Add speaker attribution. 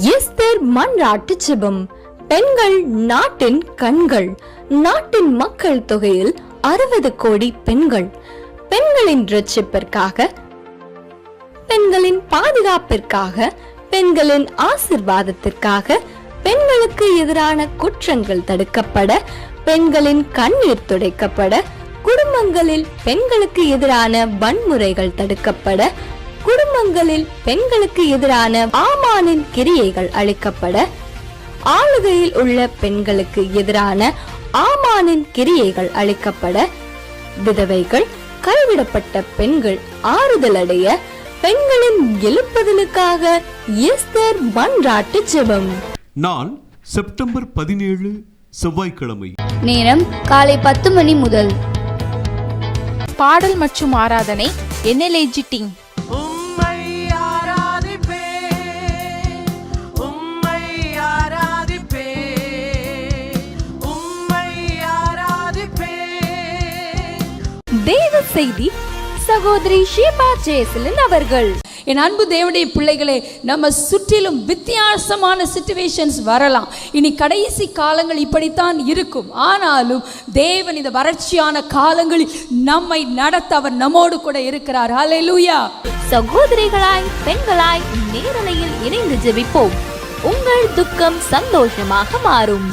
Speaker 1: Esther மன்றாட்டு ஜெபம். பெண்கள் நாட்டின் கண்கள். நாட்டின் மக்கள் தொகையில் 60 கோடி பெண்கள். பெண்களின் ரட்சிப்பிற்காக, பெண்களின் பாதுகாப்பிற்காக, பெண்களின் ஆசிர்வாதத்திற்காக, பெண்களுக்கு எதிரான குற்றங்கள் தடுக்கப்பட, பெண்களின் கண்ணீர் துடைக்கப்பட, குடும்பங்களில் பெண்களுக்கு எதிரான வன்முறைகள் தடுக்கப்பட, குடும்பங்களில் பெண்களுக்கு எதிரான ஆமானின் கிரியைகள் அழிக்கப்பட, ஆளுகையில் உள்ள பெண்களுக்கு எதிரான ஆமானின் கிரியைகள் அழிக்கப்பட, விதவைகள், கைவிடப்பட்ட பெண்கள் ஆறுதல் அடைய, பெண்களின் எழுப்புதலுக்காக எஸ்தர் மன்றாட்டு ஜெபம்.
Speaker 2: நாள் செப்டம்பர் 17 செவ்வாய்க்கிழமை.
Speaker 3: நேரம் காலை 10 மணி முதல்.
Speaker 4: பாடல் மற்றும் ஆராதனை NLAG டீம்.
Speaker 1: தேவ செய்தி சகோதரி ஷீபா ஜெயசீலன் அவர்கள்.
Speaker 5: என் அன்பு தேவனுடைய பிள்ளைகளே, நம்ம சுற்றிலும் வித்தியாசமான சிச்சுவேஷன்ஸ் வரலாம். இனி கடைசி காலங்கள் இப்படித்தான் இருக்கும். ஆனாலும் தேவன் இந்த வறட்சியான காலங்களில் நம்மை நடத்த அவர் நம்மோடு கூட இருக்கிறார். ஹல்லேலூயா.
Speaker 1: சகோதரிகளாய், பெண்களாய் நேரலையில் இணைந்து ஜெபிப்போம். உங்கள் துக்கம் சந்தோஷமாக மாறும்.